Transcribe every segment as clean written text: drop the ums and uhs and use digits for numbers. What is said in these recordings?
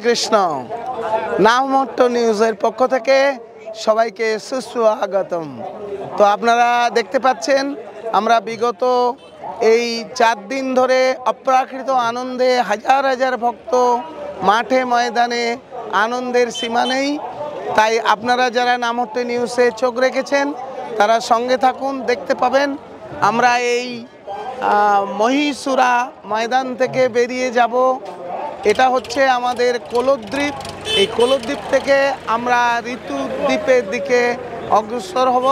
কৃষ্ণ। নামহট্ট নিউজের পক্ষ থেকে সবাইকে সুস্বাগতম। তো আপনারা দেখতে পাচ্ছেন আমরা বিগত এই 4 দিন ধরে অপ্রাকৃত আনন্দে হাজার হাজার ভক্ত মাঠে ময়দানে, আনন্দের সীমা নেই। তাই আপনারা যারা নামহট্ট নিউজে চোখ রেখেছেন তারা সঙ্গে থাকুন, দেখতে পাবেন। আমরা এই মহীশূরা ময়দান থেকে বেরিয়ে যাব। এটা হচ্ছে আমাদের কোলদ্বীপ। এই কোলদ্বীপ থেকে আমরা ঋতুদ্বীপের দিকে অগ্রসর হব।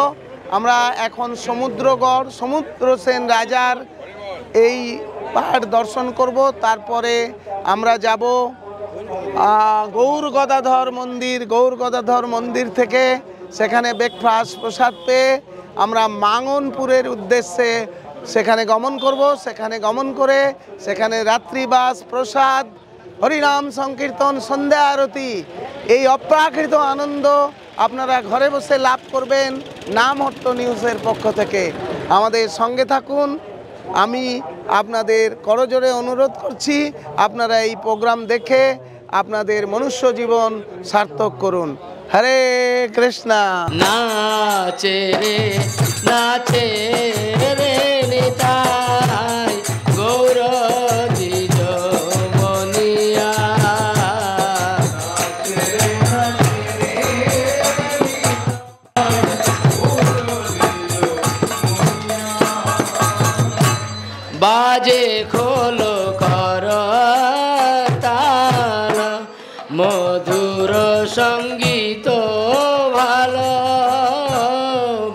আমরা এখন সমুদ্রগড়, সমুদ্রসেন রাজার এই পাহাড় দর্শন করব। তারপরে আমরা যাব গৌর গদাধর মন্দির। গৌর গদাধর মন্দির থেকে সেখানে ব্রেকফাস্ট প্রসাদ পেয়ে আমরা মাঙ্গনপুরের উদ্দেশ্যে সেখানে গমন করব। সেখানে গমন করে সেখানে রাত্রিবাস, প্রসাদ, হরিনাম সংকীর্তন, সন্ধ্যা আরতি, এই অপ্রাকৃত আনন্দ আপনারা ঘরে বসে লাভ করবেন নামহট্ট নিউজের পক্ষ থেকে। আমাদের সঙ্গে থাকুন। আমি আপনাদের করজোড়ে অনুরোধ করছি, আপনারা এই প্রোগ্রাম দেখে আপনাদের মনুষ্য জীবন সার্থক করুন। হরে কৃষ্ণা। নাচে রে নাচে রে নিতাই গৌর দ্বিজ মনিয়া। বাজে খোলো কর তাল, মধুর সঙ্গীত ভালো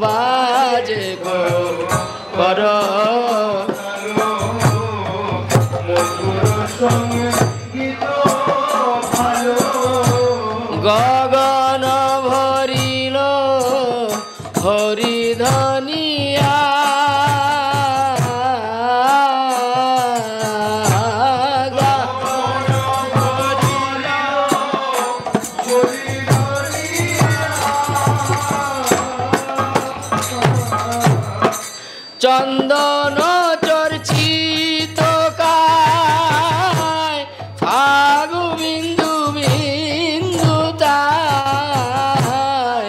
বাজে কর। গগন ভরিল হরিধনিয়া। চন্দন চর্চিত কায় ফাগু বিন্দু বিন্দু তাই।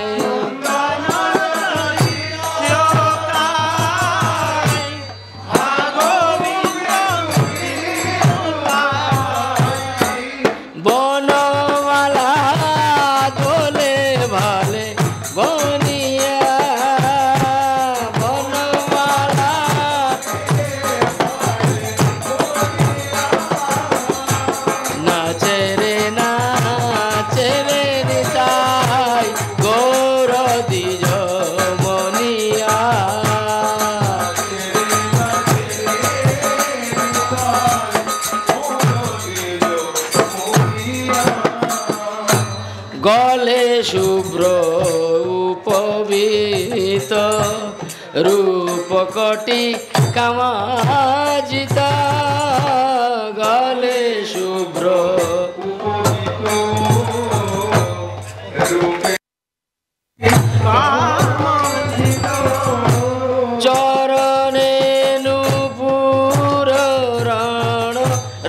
বনমালা দোলে ভালে বনিয়া। নাচে রে নিতাই গৌর দ্বিজ মনিয়া। গলে শুভ্র উপবীত রূপকটি কামাজিত। গলে শুভ্র চরণে নূপুর রণ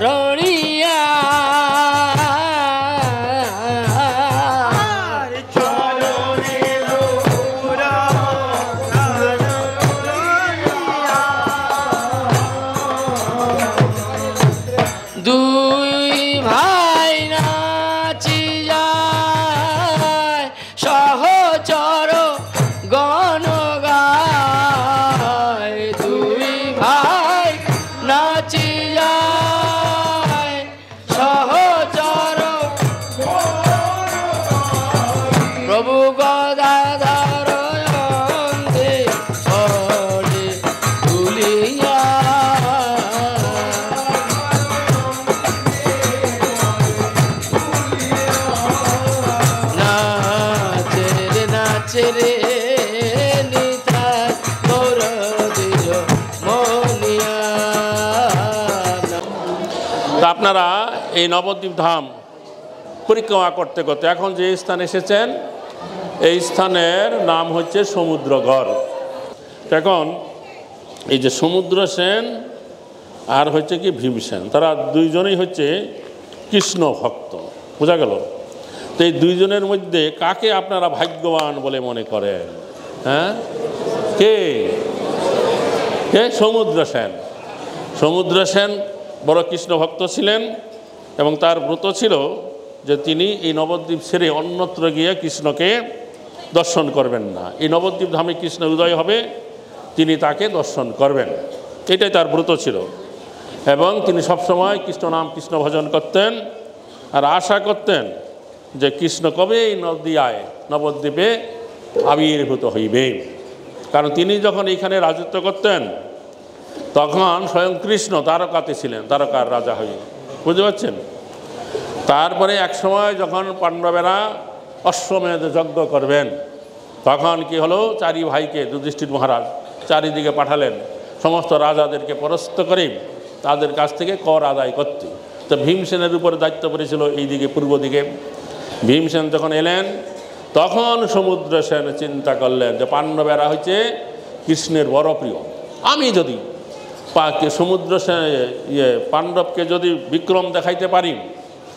রণিয়া। দুই ভাই নাচি যায় সহচর গণ গায়। দুই ভাই নাচি যায় সহচর প্রভু গদাধর অন্ধে পড়ে তুলিয়া। নাচে রে নিতাই গৌর দ্বিজ মনিয়া। আপনারা এই নবদ্বীপ ধাম পরিক্রমা করতে করতে এখন যে স্থানে এসেছেন এই স্থানের নাম হচ্ছে সমুদ্রগড়। এখন এই যে সমুদ্রসেন আর হচ্ছে কি ভীমসেন, তারা দুইজনেই হচ্ছে কৃষ্ণ ভক্ত। বোঝা গেল? তো এই দুইজনের মধ্যে কাকে আপনারা ভাগ্যবান বলে মনে করেন? হ্যাঁ, কে? কে? সমুদ্র সেন। সমুদ্র সেন বড় কৃষ্ণ ভক্ত ছিলেন এবং তার ব্রত ছিল যে তিনি এই নবদ্বীপ ছেড়ে অন্যত্র গিয়ে কৃষ্ণকে দর্শন করবেন না। এই নবদ্বীপ ধামে কৃষ্ণ উদয় হবে, তিনি তাকে দর্শন করবেন, এটাই তার ব্রত ছিল। এবং তিনি সবসময় কৃষ্ণ নাম কৃষ্ণ ভজন করতেন আর আশা করতেন যে কৃষ্ণ কবে এই নদিয়ায় নবদ্বীপে আবির্ভূত হইবে। কারণ তিনি যখন এইখানে রাজত্ব করতেন তখন স্বয়ং কৃষ্ণ দ্বারকাতে ছিলেন, দ্বারকার রাজা হয়ে, বুঝতে পারছেন? তারপরে এক সময় যখন পাণ্ডবেরা অশ্বমেধ যজ্ঞ করবেন তখন কি হলো, চারি ভাইকে যুধিষ্ঠির মহারাজ চারিদিকে পাঠালেন সমস্ত রাজাদেরকে পরাস্ত করে তাদের কাছ থেকে কর আদায় করতে। তো ভীমসেনের উপরে দায়িত্ব পড়েছিল এইদিকে পূর্ব দিকে। ভীমসেন যখন এলেন তখন সমুদ্র সেন চিন্তা করলেন যে পাণ্ডবেরা হচ্ছে কৃষ্ণের বড় প্রিয়, আমি যদি সমুদ্র সেন পাণ্ডবকে যদি বিক্রম দেখাইতে পারি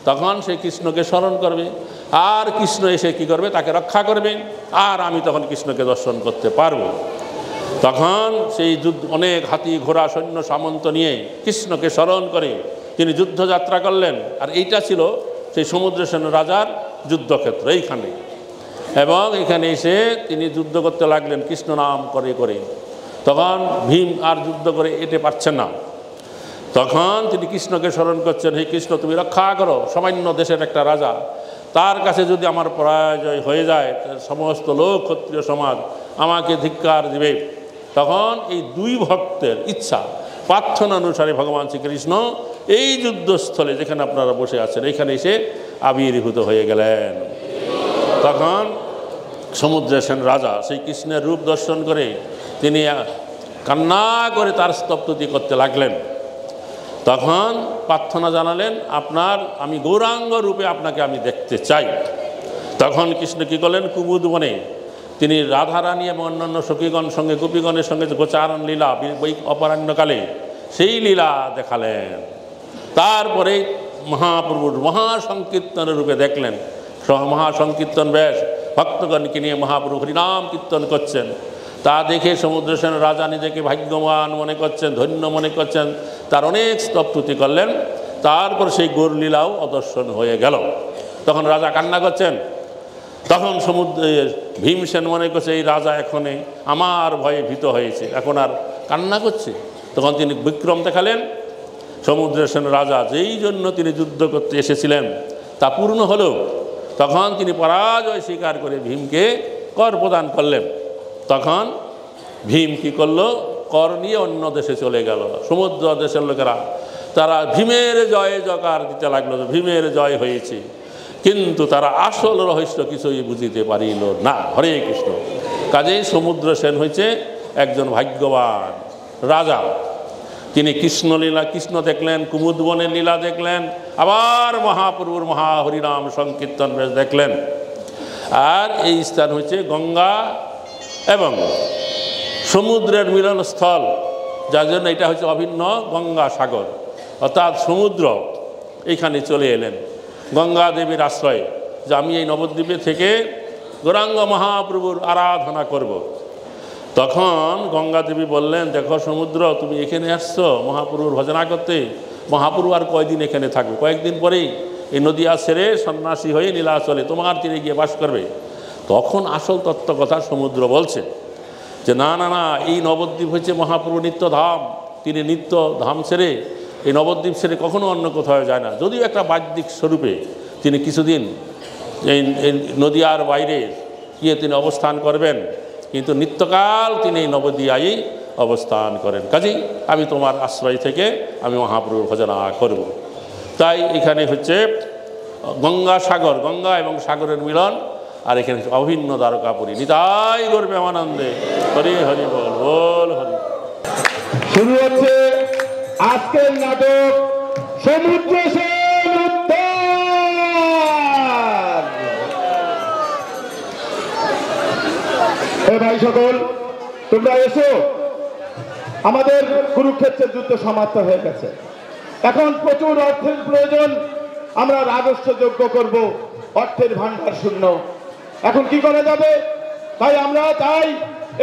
তখন সে কৃষ্ণকে স্মরণ করবে আর কৃষ্ণ এসে কি করবে, তাকে রক্ষা করবে আর আমি তখন কৃষ্ণকে দর্শন করতে পারবো। তখন সেই যুদ্ধ অনেক হাতি ঘোড়া সৈন্য সামন্ত নিয়ে কৃষ্ণকে স্মরণ করে তিনি যুদ্ধযাত্রা করলেন। আর এইটা ছিল সেই সমুদ্র সেন রাজার যুদ্ধক্ষেত্র এইখানে। এবং এখানে এসে তিনি যুদ্ধ করতে লাগলেন কৃষ্ণ নাম করে করে। তখন ভীম আর যুদ্ধ করে এতে পারছেন না, তখন তিনি কৃষ্ণকে স্মরণ করছেন, হে কৃষ্ণ তুমি রক্ষা করো, সামান্য দেশের একটা রাজা, তার কাছে যদি আমার পরাজয় হয়ে যায় সমস্ত লোক ক্ষত্রিয় সমাজ আমাকে ধিক্কার দিবে। তখন এই দুই ভক্তের ইচ্ছা প্রার্থনা অনুসারে ভগবান শ্রীকৃষ্ণ এই যুদ্ধস্থলে যেখানে আপনারা বসে আছেন এখানে এসে আবির্ভূত হয়ে গেলেন। তখন সমুদ্র সেন রাজা সেই কৃষ্ণের রূপ দর্শন করে তিনি কান্না করে তার স্তবস্তুতি করতে লাগলেন। তখন প্রার্থনা জানালেন, আমি গৌরাঙ্গ রূপে আপনাকে আমি দেখতে চাই। তখন কৃষ্ণ কী করলেন, কুমুদ বনে তিনি রাধারানী এবং অন্যান্য সখীগণ সঙ্গে গোপীগণের সঙ্গে গোচারণ লীলা অপরাহ্নকালে সেই লীলা দেখালেন। তারপরে মহাপ্রভুর মহাসংকীর্তনের রূপে দেখলেন, মহাসংকীর্তন বেশ ভক্তগণকে নিয়ে মহাপ্রভু হরিনাম কীর্তন করছেন। তা দেখে সমুদ্র সেন রাজা নিজেকে ভাগ্যবান মনে করছেন, ধন্য মনে করছেন, তার অনেক স্তবস্তুতি করলেন। তারপর সেই গৌরলীলাও অদর্শন হয়ে গেল। তখন রাজা কান্না করছেন। তখন ভীমসেন মনে করছে এই রাজা এখনে আমার ভয়ে ভীত হয়েছে, এখন আর কান্না করছে। তখন তিনি বিক্রম দেখালেন। সমুদ্র সেন রাজা যেই জন্য তিনি যুদ্ধ করতে এসেছিলেন তা পূর্ণ হলো। তখন তিনি পরাজয় স্বীকার করে ভীমকে কর প্রদান করলেন। তখন ভীম কী করলো, কর নিয়ে অন্য দেশে চলে গেল। সমুদ্র দেশের লোকেরা তারা ভীমের জয় জয়কার দিতে লাগলো, ভীমের জয় হয়েছে, কিন্তু তারা আসল রহস্য কিছুই বুঝিতে পারিল না। হরে কৃষ্ণ। কাজেই সমুদ্র সেন হয়েছে একজন ভাগ্যবান রাজা। তিনি কৃষ্ণলীলা কৃষ্ণ দেখলেন, কুমুদ বনের লীলা দেখলেন, আবার মহাপ্রভুর মহাহরিনাম সংকীর্তন বেশ দেখলেন। আর এই স্থান হচ্ছে গঙ্গা এবং সমুদ্রের মিলনস্থল, যার জন্য এটা হচ্ছে অভিন্ন গঙ্গা সাগর, অর্থাৎ সমুদ্র এইখানে চলে এলেন গঙ্গা দেবীর আশ্রয়ে, যে আমি এই নবদ্বীপে থেকে গৌরাঙ্গ মহাপ্রভুর আরাধনা করব। তখন গঙ্গা দেবী বললেন, দেখো সমুদ্র, তুমি এখানে আসছো মহাপ্রভুর ভজনা করতে, মহাপ্রভু আর কয়দিন এখানে থাকবে, কয়েকদিন পরেই এই নদিয়া ছেড়ে সন্ন্যাসী হয়ে নীলাচলে তোমার তীরে গিয়ে বাস করবে। তখন আসল তত্ত্ব কথা সমুদ্র বলছে যে না না না, এই নবদ্বীপ হচ্ছে মহাপ্রভু নিত্য ধাম, তিনি নিত্য ধাম ছেড়ে এই নবদ্বীপ ছেড়ে কখনো অন্য কোথাও যায় না। যদিও একটা বাহ্যিক স্বরূপে তিনি কিছুদিন এই নদিয়ার বাইরে গিয়ে তিনি অবস্থান করবেন, কিন্তু নিত্যকাল তিনি এই নবদ্বীপেই অবস্থান করেন। কাজেই আমি তোমার আশ্রয় থেকে আমি মহাপ্রভুর ভজনা করব। তাই এখানে হচ্ছে গঙ্গা সাগর, গঙ্গা এবং সাগরের মিলন, আর এখানে অভিন্ন দ্বারকাপুরী। নিতাই গৌর প্রেমানন্দে হরি হরি বল বল হরি। শুরু হচ্ছে আজকের নাটক সমুদ্র সেন উদ্ধার। এ ভাই সকল, তোমরা এসো, আমাদের কুরুক্ষেত্রের যুদ্ধ সমাপ্ত হয়ে গেছে। এখন প্রচুর অর্থের প্রয়োজন, আমরা রাজস্ব যোগ্য করব, অর্থের ভান্ডার শূন্য। এখন কি করা যাবে? তাই আমরা চাই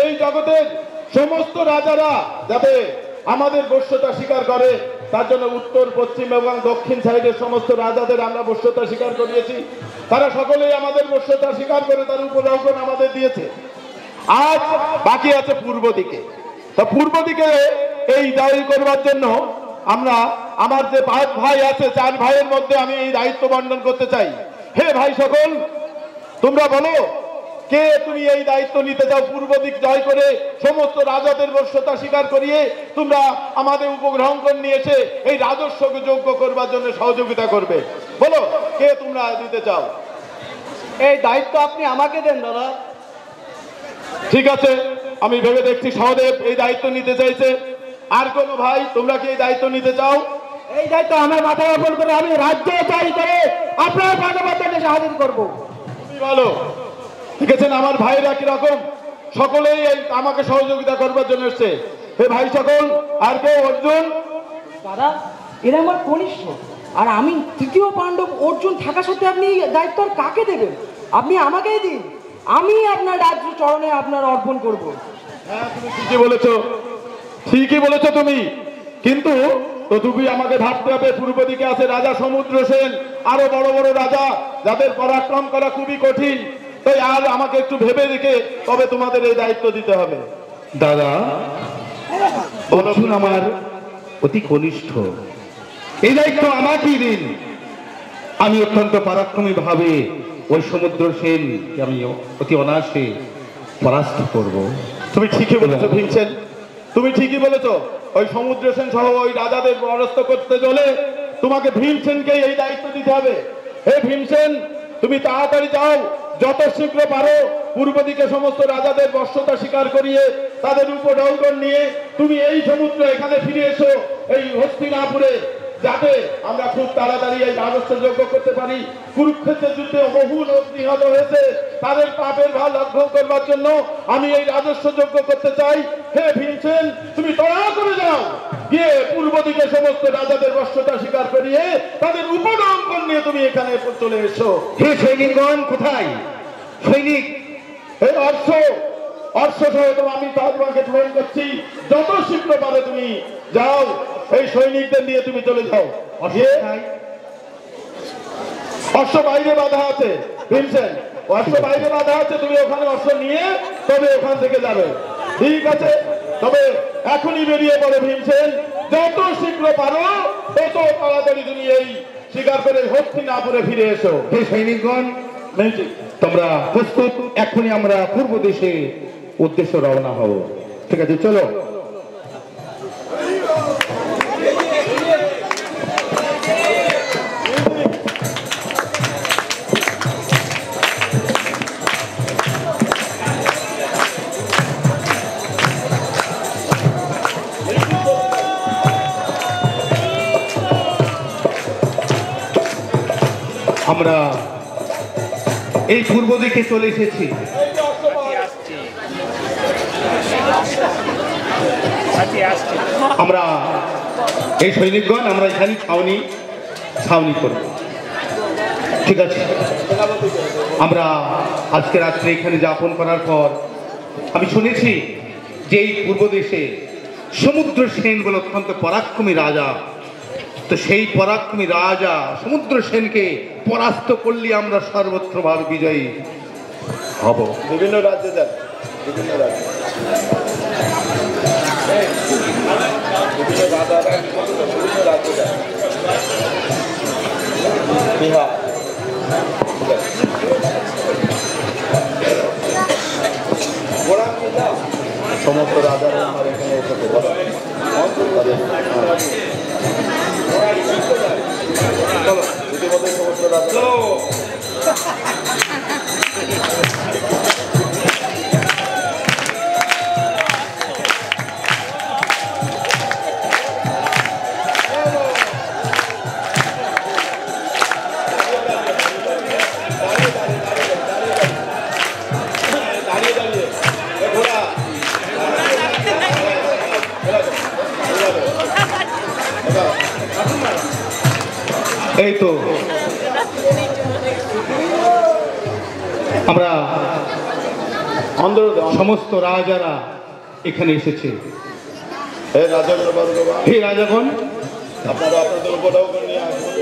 এই জগতের সমস্ত রাজারা যাতে আমাদের বশ্যতা স্বীকার করে, তার জন্য উত্তর, পশ্চিম এবং দক্ষিণ সাইডের সমস্ত রাজাদের আমরা বশ্যতা স্বীকার করিয়েছি। তারা সকলেই আমাদের বশ্যতা স্বীকার করে তার উপলক্ষণ আমাদের দিয়েছে। আজ বাকি আছে পূর্ব দিকে। তা পূর্ব দিকে এই দায়ী করবার জন্য আমরা আমার যে 5 ভাই আছে, 4 ভাইয়ের মধ্যে আমি এই দায়িত্ব বন্টন করতে চাই। হে ভাই সকল, তোমরা বলো কে তুমি এই দায়িত্ব নিতে চাও? পূর্ব দিক জয় করে সমস্ত রাজাদের বশ্যতা স্বীকার করিয়ে তোমরা আমাদের উপগ্রহণ করে নিয়ে এসে এই রাজস্বকে যোগ্য করবার জন্য সহযোগিতা করবে। বলো কে তোমরা দিতে চাও? এই দায়িত্ব আপনি আমাকে দেন দাদা। ঠিক আছে, আমি ভেবে দেখছি সহদেব এই দায়িত্ব নিতে চাইছে। আর কোনো ভাই তোমরা কি এই দায়িত্ব নিতে চাও? এই দায়িত্ব আমার মাথায় অর্পণ করে আমি রাজ্য চাই করে আপনার পাণ্ডবদের সাহায্য করব। তুমি বলো, দেখেছেন আমার ভাইরা কিরকম, সকলেই এই আমাকে সহযোগিতা করবার জন্য এসছে। হে ভাই সকল, আর কেউ? অর্জুন? দাদা, এরা আমার কনিষ্ঠ, আর আমি তৃতীয় পাণ্ডব অর্জুন থাকা সত্ত্বে আপনি এই দায়িত্ব আর কাকে দেবেন? আপনি আমাকেই দিন, আমি আপনার রাজ্য চরণে আপনার অর্পণ করব। হ্যাঁ, তুমি ঠিকই বলেছো, ঠিকই বলেছো তুমি। কিন্তু তো তুমি আমাকে ভাবতে হবে, পূর্ব দিকে আছে রাজা সমুদ্র সেন, আরো বড় বড় রাজা যাদের পরাক্রম করা খুবই কঠিন। তাই আর আমাকে একটু ভেবে দেখে তবে তোমাদের এই দায়িত্ব দিতে হবে। দাদা, অর্জুন আমার অতি কনিষ্ঠ, এই দায়িত্ব আমাকেই দিন। আমি অত্যন্ত পরাক্রমী ভাবে ওই সমুদ্র সেনকে আমি অতি অনায়াসে পরাস্ত করব। তুমি ঠিকই বলেছো ভীমসেন, তুমি ঠিকই বলেছো। ওই সমুদ্র সেন সহ ওই রাজাদের পরাস্ত করতে চলে তোমাকে ভীমসেনকে এই দায়িত্ব দিতে হবে। হে ভীমসেন, তুমি তাড়াতাড়ি যাও, যত শীঘ্র পারো পূর্ব দিকে সমস্ত রাজাদের বশ্যতা স্বীকার করিয়ে তাদের উপঢৌকন নিয়ে তুমি এই সমুদ্র এখানে ফিরে এসো, এই হস্তিনাপুরে, যাতে আমরা খুব তাড়াতাড়ি এই রাজস্ব যোগ্য করতে পারি। কুরুক্ষেত্রের যুদ্ধে বহু লোক নিহত হয়েছে, তাদের পাপের ভার লঙ্ঘন করবার জন্য আমি এই রাজস্ব যোগ্য করতে চাই। হে ভীমসেন, তুমি তাড়া করে যাও, গিয়ে পূর্ব দিকে সমস্ত রাজাদের বশ্যতা স্বীকার করিয়ে তাদের উপঢৌকন নিয়ে তুমি এখানে চলে এসো। হে সৈনিকগণ, কোথায় সৈনিক? হে অর্শ, অর্শ সহ আমি তোমাকে প্রেরণ করছি, যত শীঘ্র পারে তুমি যাও, এই সৈনিকদের নিয়ে তুমি চলে যাও। অশ্ব বাইরে বাধা আছে ভীমসেন, অশ্ব বাইরে বাধা আছে, তুমি ওখানে অশ্ব নিয়ে তবে ওখান থেকে যাবে। ঠিক আছে, তবে এখনই বেরিয়ে পড়ো ভীমসেন, যত শীঘ্র পারো তত তাড়াতাড়ি তুমি এই শিকার করে হস্তিনাপুরে ফিরে এসো। হে সৈনিকগণ, তোমরা প্রস্তুত? এখনই আমরা পূর্ব দেশে উদ্দেশ্য রওনা হব। ঠিক আছে, চলো। আমরা এই পূর্ব দিকে চলে এসেছি। আমরা এই সৈনিকগণ আমরা এখানে ছাউনি করব। ঠিক আছে, আমরা আজকে রাত্রে এখানে যাপন করার পর আমি শুনেছি যে এই পূর্ব দেশে সমুদ্র সেন বলে অত্যন্ত পরাক্রমী রাজা। তো সেই পরাক্রমী রাজা সমুদ্র সেনকে পরাস্ত করলে আমরা সর্বত্রভাবে বিজয়ী হব। বিভিন্ন রাজ্যে যান, বিভিন্ন রাজ্যে বিহার সমস্ত রাজারা আমার এখানে এসে চলো, ইতিমধ্যে সমস্ত রাজা এই তো আমরা সমস্ত রাজারা এখানে এসেছে। হে রাজাগণ, আপনারা আপনাদের উপরাও নিয়ে আসুন।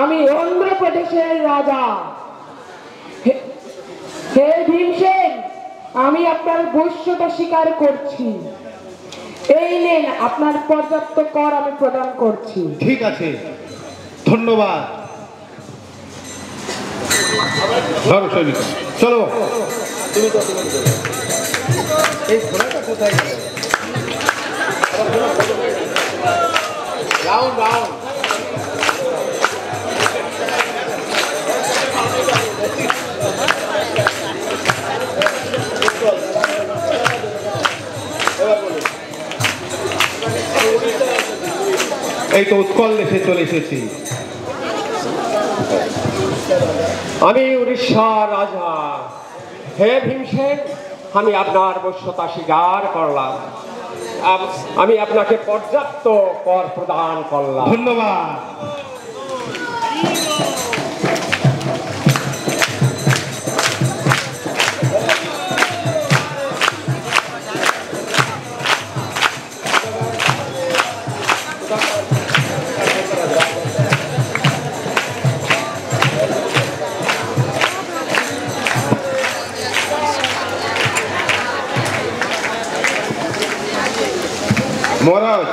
আমি অন্ধ্রপ্রদেশের রাজা। হে ভীমসেন, আমি আপনার বৈশ্যতা স্বীকার করছি। এই নেন, আপনার পর্যাপ্ত কর আমি প্রদান করছি। ঠিক আছে, ধন্যবাদ। ধরো সৈনিক, চলো। এই ঘোড়াটা কোথায় গেল? Round round. এই তো উৎকল দেশে চলে এসেছি। আমি উড়িষ্যার রাজা। হে ভীমসেন, আমি আপনার বশ্যতা স্বীকার করলাম। আমি আপনাকে পর্যাপ্ত কর প্রদান করলাম। ধন্যবাদ। महाराज,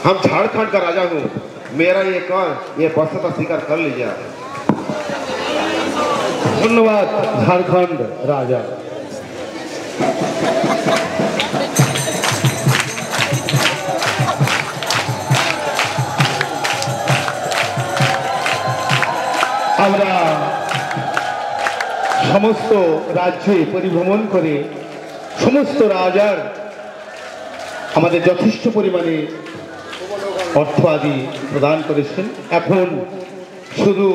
हम झारखंड का राजा हूँ। मेरा ये कर, ये वस्त्रता स्वीकार कर लीजिए। ধন্যবাদ ঝাড়খণ্ড রাজা। আমরা সমস্ত রাজ্যে পরিভ্রমণ করে সমস্ত রাজার আমাদের যথেষ্ট পরিমাণে অর্থ আদি প্রদান করেছেন। এখন শুধু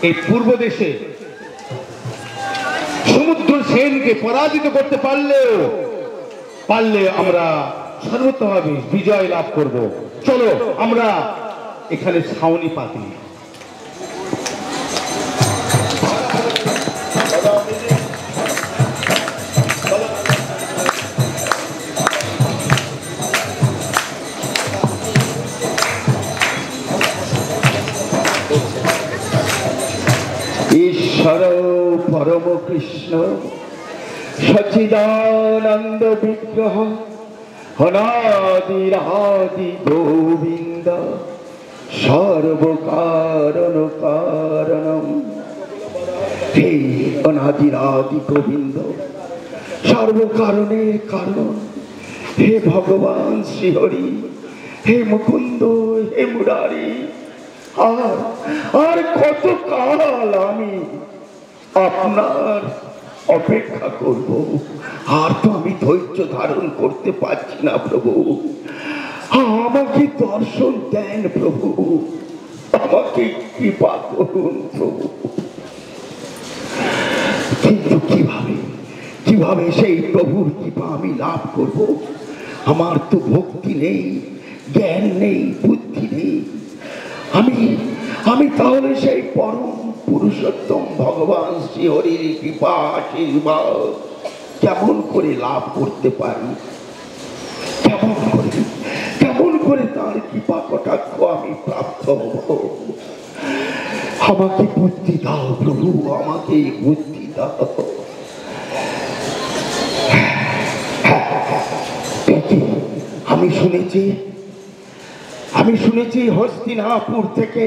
এই পূর্ব দেশে সমুদ্র সেনকে পরাজিত করতে পারলে আমরা সর্বতভাবে বিজয় লাভ করব। চলো আমরা এখানে ছাউনি পাতি। ঈশ্বর পরম কৃষ্ণ সচ্চিদানন্দ বিগ্রহ অনাদিরাদি গোবিন্দ সর্বকারণ কারণম। হে অনাদিরাদি গোবিন্দ, সর্বকারণের কারণ, হে ভগবান শ্রীহরি, হে মুকুন্দ, হে মুরারি, আর কত কাল আমি আপনার অপেক্ষা করব? আর তো আমি ধৈর্য ধারণ করতে পারছি না প্রভু। আমাকে দর্শন দেন প্রভু, আমাকে কৃপা করুন প্রভু। কিন্তু কিভাবে সেই প্রভুর কৃপা আমি লাভ করব? আমার তো ভক্তি নেই, জ্ঞান নেই, বুদ্ধি নেই। আমি তাহলে সেই পরম পুরুষোত্তম ভগবান শ্রীহরির কৃপা আশীর্বাদ কেমন করে লাভ করতে পারি? কেমন করে তার কৃপা কটাক্ষ আমি প্রাপ্ত হব? আমাকে বুদ্ধি দাও প্রভু, আমাকে বুদ্ধি দাও। আমি শুনেছি হস্তিনাপুর থেকে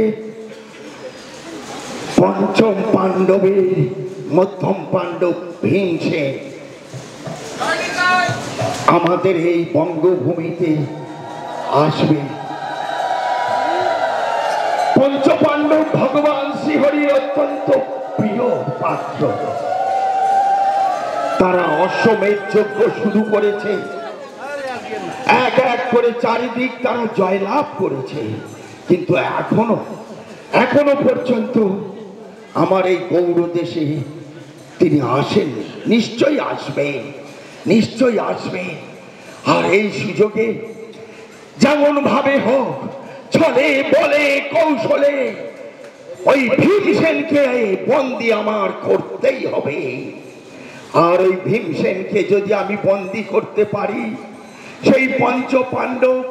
পঞ্চম পাণ্ডবের মধ্যম পাণ্ডব ভীমসেন আমাদের এই বঙ্গভূমিতে আসবে। পঞ্চপাণ্ডব ভগবান শ্রীহরির অত্যন্ত প্রিয় পাত্র। তারা অশ্বমেধ যজ্ঞ শুরু করেছে, এক এক করে চারিদিক তারা জয়লাভ করেছে, কিন্তু এখনো পর্যন্ত আমার এই গৌর দেশে তিনি আসেননি। নিশ্চয়ই আসবেন। আর এই সুযোগে যেমন ভাবে হোক, ছলে বলে কৌশলে ওই ভীমসেনকে বন্দি আমার করতেই হবে। আর ওই ভীমসেনকে যদি আমি বন্দি করতে পারি, সেই পঞ্চ পাণ্ডব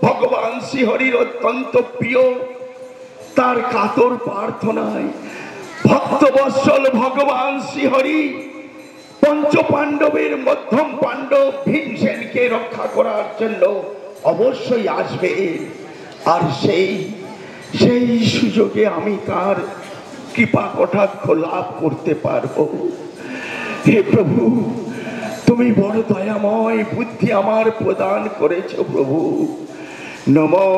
ভগবান শ্রীহরির অত্যন্ত প্রিয়, তার কাতর প্রার্থনায় ভক্তবৎসল ভগবান শ্রীহরি পঞ্চ পাণ্ডবের মধ্যম পাণ্ডব ভীমসেনকে রক্ষা করার জন্য অবশ্যই আসবে। আর সেই সুযোগে আমি তার কৃপা কটাক্ষ লাভ করতে পারবো। হে প্রভু, তুমি বড় দয়াময়, বুদ্ধি আমার প্রদান করেছ প্রভু। নমো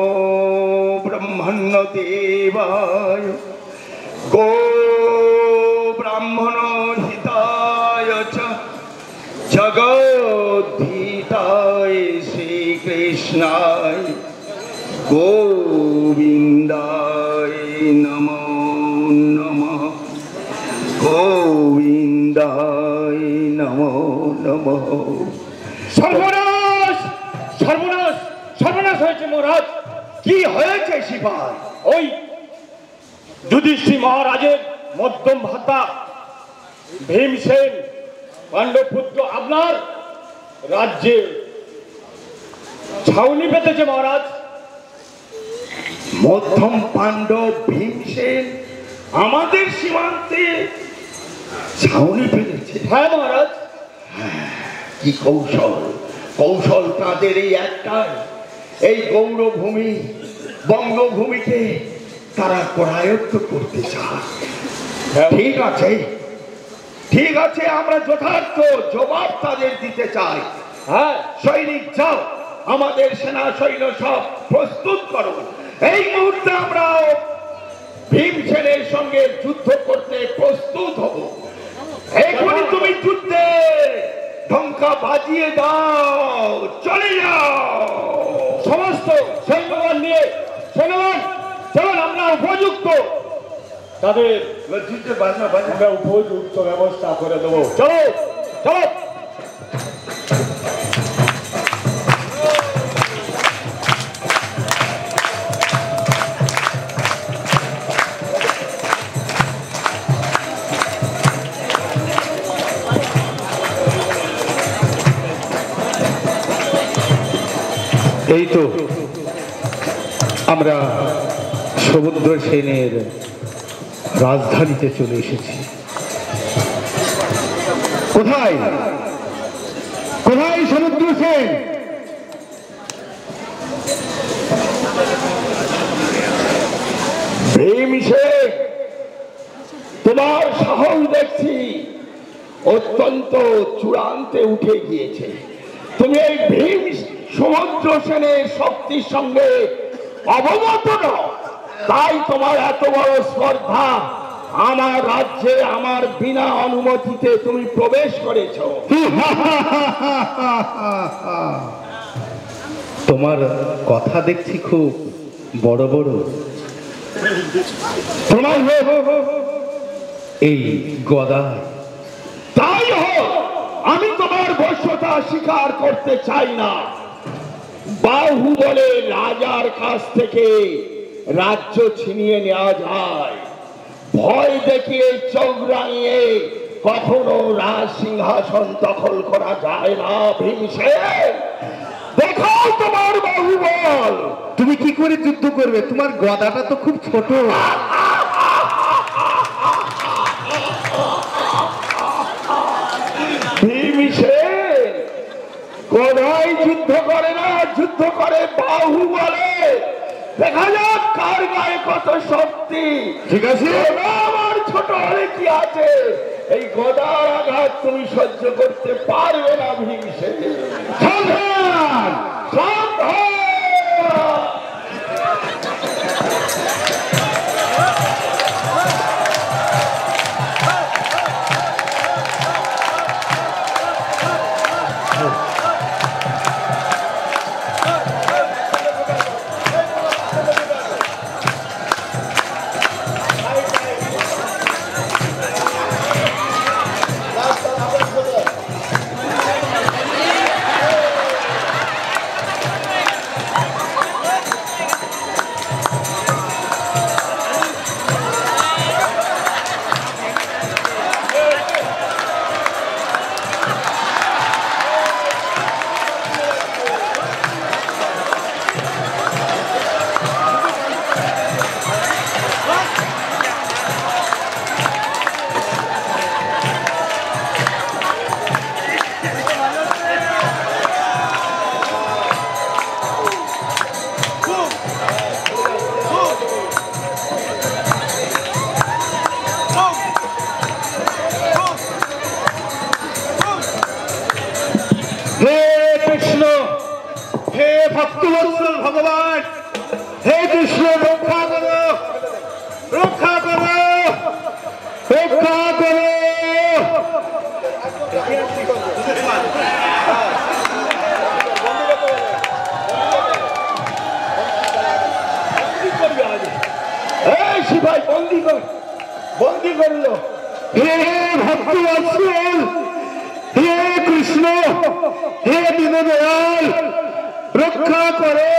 ব্রহ্মণ্য দেবায় গো ব্রাহ্মণ হিতায় চ জগদ্ধিতায় শ্রীকৃষ্ণায় গোবিন্দায় নমো নমঃ। গোবিন্দায় নমো নমঃ। সর্বনাশ সর্বনাশ সর্বনাশ হয়েছে মহারাজ। কি হয়েছে সিপাই? ওই যুধিষ্ঠির মহারাজের মধ্যম ভাতা ভীমসেন পাণ্ডবপুত্র আপনার রাজ্যে ছাউনি পেতেছে মহারাজ। মধ্যম পাণ্ডব ভীমসেন আমাদের সীমান্তে ছাউনি ফেলেছে? হ্যাঁ মহারাজ। কি কৌশল! কৌশল তাদের এই একটাই, এই গৌরভূমি বঙ্গভূমিকে তারা করায়ত্ত করতে চায়। ঠিক আছে, ঠিক আছে, আমরা যথার্থ জবাব তাদের দিতে চাই। হ্যাঁ সৈনিক যাও, আমাদের সেনা সৈন্য সব প্রস্তুত করো। এই মুহূর্তে আমরা ভীমসেনের সঙ্গে যুদ্ধ করতে প্রস্তুত হব। এখনই তুমি যুদ্ধে ঢঙ্কা বাজিয়ে দাও, চলে যাও। সমস্ত সৈন্যবান নিয়ে সৈন্যবান চলুন, আমরা উপযুক্ত তাদের আমরা উপযুক্ত ব্যবস্থা করে দেবো। চলো চলো। এই তো আমরা সমুদ্র সেনের রাজধানীতে চলে এসেছি। কোথায় কোথায় সমুদ্র সেন? ভীমসেন, তোমার সাহস দেখছি অত্যন্ত চূড়ান্তে উঠে গিয়েছে। তুমি এই ভীম সমুদ্র সেনের শক্তির সঙ্গে অবগত নও, তাই তোমার এত বড় স্পর্ধা। আমার রাজ্যে আমার বিনা অনুমতিতে তুমি প্রবেশ করেছ। তোমার কথা দেখছি খুব বড় বড়। তোমার এই গদা, তাই হোক, আমি তোমার বশ্যতা স্বীকার করতে চাই না। বাহুবলে রাজার কাছ থেকে রাজ্য ছিনিয়ে নেওয়া যায়, ভয় দেখিয়ে চোখ রাঙিয়ে কখনো রাজ সিংহাসন দখল করা যায় না। ভীমসেন, দেখাও তোমার বাহুবল। তুমি কি করে যুদ্ধ করবে? তোমার গদাটা তো খুব ছোট। ভীমসেন গদাই যুদ্ধ করে না, যুদ্ধ করে বাহুবলে। দেখা যাক কার গায়ে কত শক্তি। ঠিক আছে, আমার ছোট হলে কি আছে, এই গদার আঘাত তুমি সহ্য করতে পারবে না ভীমসেন। সাবধান সাবধান। সিপাই বন্দি করলো। হে ভক্তবৎসল, হে কৃষ্ণ, হে দীনদয়াল, রক্ষা করো।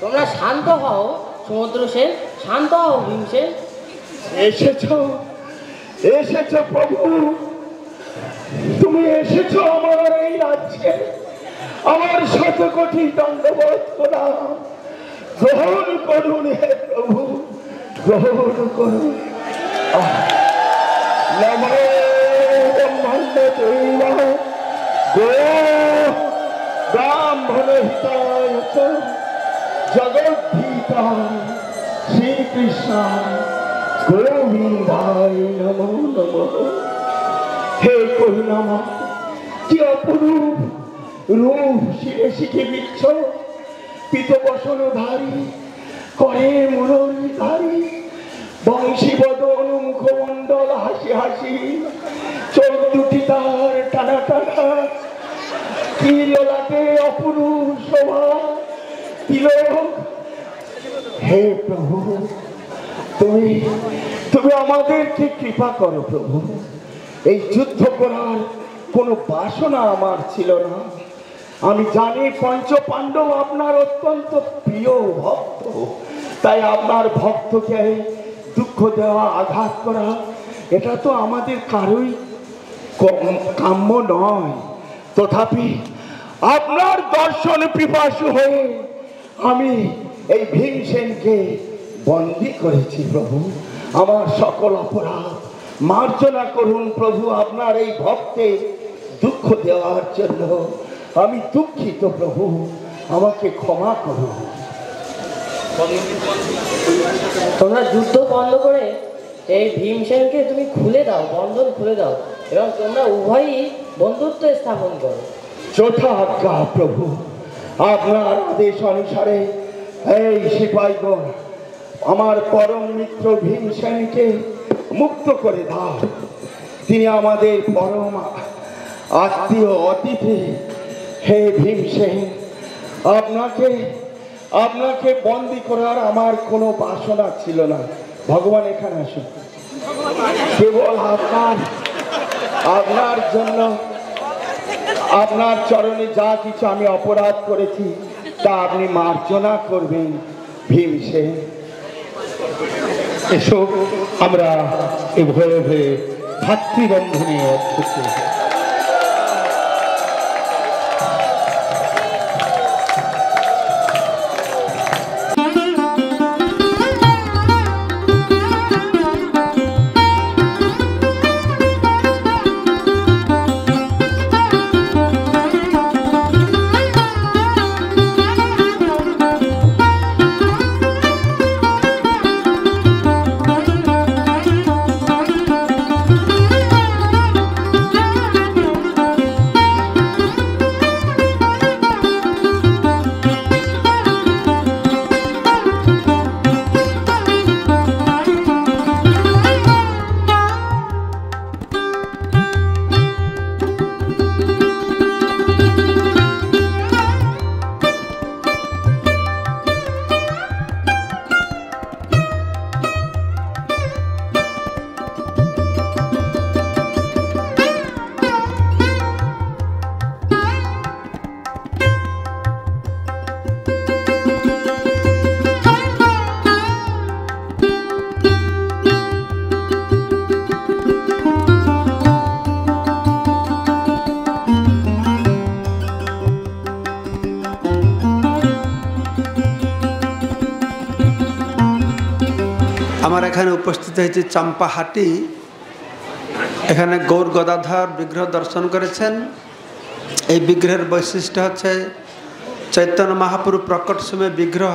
তোমরা শান্ত হও সমুদ্র সেন, শান্ত হও ভীমসেন। এসেছ প্রভু, তুমি এসেছ আমার এই রাজ্যে, আমার 100 কোটি দণ্ডবোধ প্রণাম গ্রহণ করুন হে প্রভু, গ্রহণ করুন। নমো ব্রহ্মণ্যদেব গো ব্রাহ্মণ হিতায় জগদ্ধিতায় শ্রীকৃষ্ণায় গোবিন্দায় নমো নমঃ। হে করুণাময়, কি অপরূপ রূপ শিরে শিখে বিচ্ছ, পিতবসনধারী করে মুরলীধারী, বংশী বদন মুখমণ্ডল হাসি হাসি, চোখ দুটি তার টানা টানা, কি ললাটে অপরূপ শোভা তিলক। হে প্রভু, তুমি আমাদেরকে কৃপা করো প্রভু। এই যুদ্ধ করার কোনো বাসনা আমার ছিল না। আমি জানি পঞ্চ পাণ্ডব আপনার অত্যন্ত প্রিয় ভক্ত, তাই আপনার ভক্তকে দুঃখ দেওয়া, আঘাত করা, এটা তো আমাদের কারোই কাম্য নয়। তথাপি আপনার দর্শন পিপাসু হয়ে আমি এই ভীমসেনকে বন্দী করেছি প্রভু। আমার সকল অপরাধ মার্জনা করুন প্রভু। আপনার এই ভক্তে দুঃখ দেওয়ার জন্য আমি দুঃখিত প্রভু, আমাকে ক্ষমা করুন। তোমরা যুদ্ধ বন্ধ করে এই ভীমসেনকে তুমি খুলে দাও, বন্ধন খুলে দাও, এবং তোমরা উভয়ই বন্ধুত্ব স্থাপন করো। যথা আজ্ঞা প্রভু, আপনার আদেশ অনুসারে এই সিপাহীগণ আমার পরম মিত্র ভীমসেনকে মুক্ত করে দাও। তিনি আমাদের পরম আত্মীয় অতিথি। হে ভীমসেন, আপনাকে বন্দী করার আমার কোনো বাসনা ছিল না। ভগবান এখানে আসুন। কেবল আপনার জন্য, আপনার চরণে যা কিছু আমি অপরাধ করেছি তা আপনি মার্জনা করবেন ভীমসেন। এসো আমরা এ ভয়ে ভয়ে ভাতৃবন্ধনে অধ্যক্ষ। আমার এখানে উপস্থিত হয়েছে চম্পাহাটি। এখানে গৌর গদাধর বিগ্রহ দর্শন করেছেন। এই বিগ্রহের বৈশিষ্ট্য হচ্ছে চৈতন্য মহাপ্রভু প্রকট সময় বিগ্রহ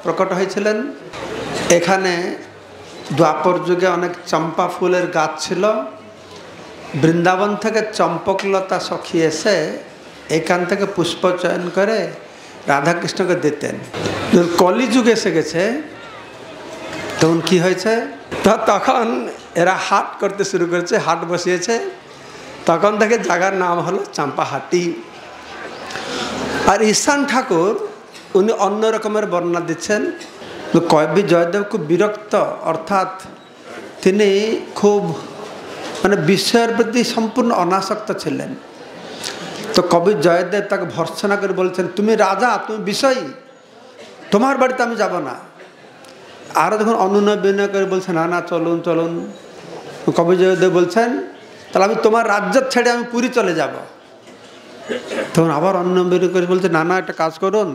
প্রকট হয়েছিলেন। এখানে দ্বাপর যুগে অনেক চম্পা ফুলের গাছ ছিল। বৃন্দাবন থেকে চম্পকলতা সখী এসে এখান থেকে পুষ্প চয়ন করে রাধাকৃষ্ণকে দিতেন। কলিযুগ এসে গেছে, তখন কি হয়েছে, তখন এরা হাট করতে শুরু করেছে, হাট বসিয়েছে। তখন থেকে জায়গার নাম হলো চম্পাহাটি। আর ঈশান ঠাকুর উনি অন্য রকমের বর্ণনা দিচ্ছেন। কবি জয়দেব খুব বিরক্ত, অর্থাৎ তিনি খুব মানে বিষয়ের প্রতি সম্পূর্ণ অনাসক্ত ছিলেন। তো কবি জয়দেব তাকে ভর্ৎসনা করে বলছেন, তুমি রাজা, তুমি বিষয়ী, তোমার বাড়িতে আমি যাব না। আরও যখন অনুনয় বিনয় করে বলছে না না চলুন চলুন, কবি জয়দেব বলছেন তাহলে আমি তোমার রাজ্য ছেড়ে আমি পুরী চলে যাব। তখন আবার অনুনয় বিনয় করে বলছে না না একটা কাজ করুন,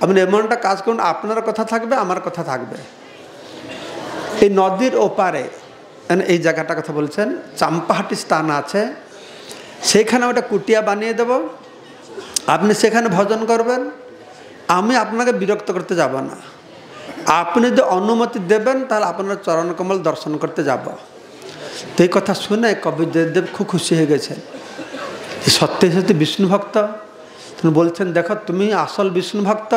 আপনি এমন একটা কাজ করুন, আপনার কথা থাকবে আমার কথা থাকবে। এই নদীর ওপারে এই জায়গাটার কথা বলছেন, চাম্পাহাটি স্থান আছে, সেইখানে একটা কুটিয়া বানিয়ে দেব, আপনি সেখানে ভজন করবেন, আমি আপনাকে বিরক্ত করতে যাব না, আপনি যদি অনুমতি দেবেন তাহলে আপনার চরণকমল দর্শন করতে যাব। তো এই কথা শুনে কবি জয়দেব খুব খুশি হয়ে গেছেন, সত্যি সত্যি বিষ্ণু ভক্ত। তিনি বলছেন দেখো তুমি আসল বিষ্ণু ভক্ত,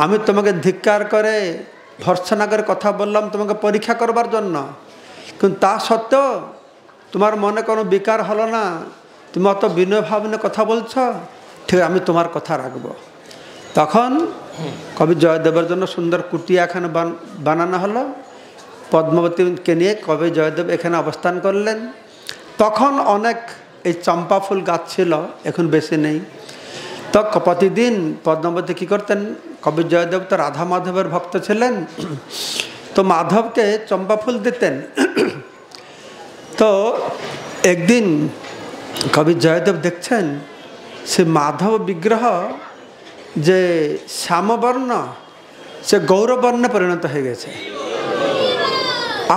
আমি তোমাকে ধিক্কার করে ভর্ৎসনা করে কথা বললাম তোমাকে পরীক্ষা করবার জন্য, কিন্তু তা সত্ত্বেও তোমার মনে কোনো বিকার হলো না, তুমি অত বিনয় ভাব নিয়ে কথা বলছ, ঠিক আমি তোমার কথা রাখবো। তখন কবি জয়দেবের জন্য সুন্দর কুটিয়া এখানে বানানো হলো, পদ্মাবতীকে নিয়ে কবি জয়দেব এখানে অবস্থান করলেন। তখন অনেক এই চম্পা ফুল গাছ ছিল, এখন বেশি নেই। তো প্রতিদিন পদ্মাবতী কী করতেন, কবি জয়দেব তো রাধা মাধবের ভক্ত ছিলেন, তো মাধবকে চম্পা ফুল দিতেন। তো একদিন কবি জয়দেব দেখছেন সে মাধব বিগ্রহ যে শ্যামবর্ণ সে গৌরবর্ণে পরিণত হয়ে গেছে,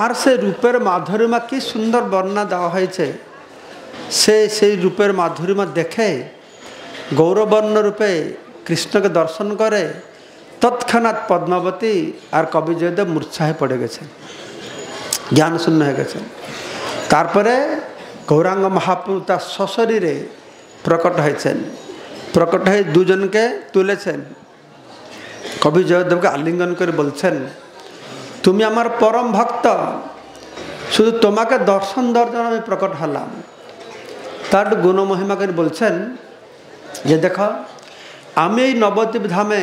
আর সে রূপের মাধুরিমা কি সুন্দর বর্ণনা দেওয়া হয়েছে, সে সেই রূপের মাধুরিমা দেখে গৌরবর্ণ রূপে কৃষ্ণকে দর্শন করে। তৎক্ষণাৎ পদ্মাবতী আর কবি জয়দেব মূর্ছায় পড়ে গেছেন, জ্ঞান শূন্য হয়ে গেছেন। তারপরে গৌরাঙ্গ মহাপ্রভু তার সশরীরে প্রকট হয়েছেন, প্রকট হয়ে দুজনকে তুলেছেন, কবি জয়দেবকে আলিঙ্গন করে বলছেন তুমি আমার পরম ভক্ত, শুধু তোমাকে দর্শন দেওয়ার জন্য আমি প্রকট হলাম। তার গুণমহিমা করে বলছেন যে দেখো আমি এই নবদ্বীপ ধামে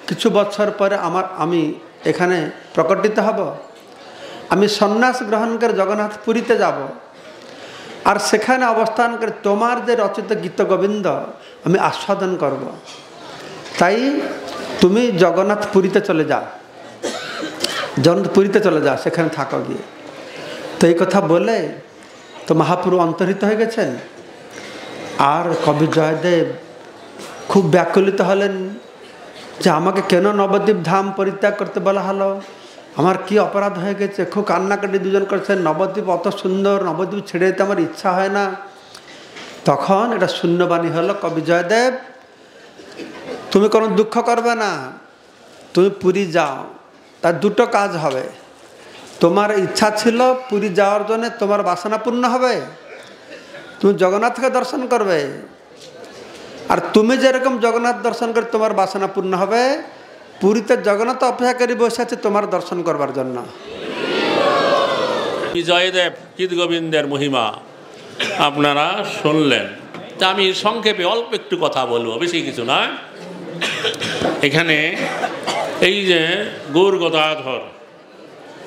কিছু বছর পরে আমি এখানে প্রকটিত হব, আমি সন্ন্যাস গ্রহণ করে জগন্নাথ পুরীতে যাব, আর সেখানে অবস্থান করে তোমার যে রচিত গীত গোবিন্দ আমি আস্বাদন করব। তাই তুমি জগন্নাথ পুরীতে চলে যাও, জগন্নাথ পুরীতে চলে যাও, সেখানে থাকো গিয়ে। তো এই কথা বলে তো মহাপ্রভু অন্তর্হিত হয়ে গেছেন। আর কবি জয়দেব খুব ব্যাকুলিত হলেন যে আমাকে কেন নবদ্বীপ ধাম পরিত্যাগ করতে বলা হলো, আমার কি অপরাধ হয়ে গেছে। খুব কান্নাকাটি দুজন করছেন, নবদ্বীপ অত সুন্দর, নবদ্বীপ ছেড়ে দিতে আমার ইচ্ছা হয় না। তখন এটা শূন্যবাণী হলো, কবি জয়দেব তুমি কোনো দুঃখ করবে না, তুমি পুরী যাও, তার দুটো কাজ হবে। তোমার ইচ্ছা ছিল পুরী যাওয়ার জন্য, তোমার বাসনা পূর্ণ হবে, তুমি জগন্নাথকে দর্শন করবে, আর তুমি যেরকম জগন্নাথ দর্শন করে তোমার বাসনা পূর্ণ হবে, পুরীতে জগন্নাথ অপেক্ষা করে বসে আছে তোমার দর্শন করবার জন্য। জয়দেব গীত গোবিন্দের মহিমা আপনারা শুনলেন, তা আমি সংক্ষেপে অল্প একটু কথা বলবো, বেশি কিছু না। এখানে এই যে গৌর গদাধর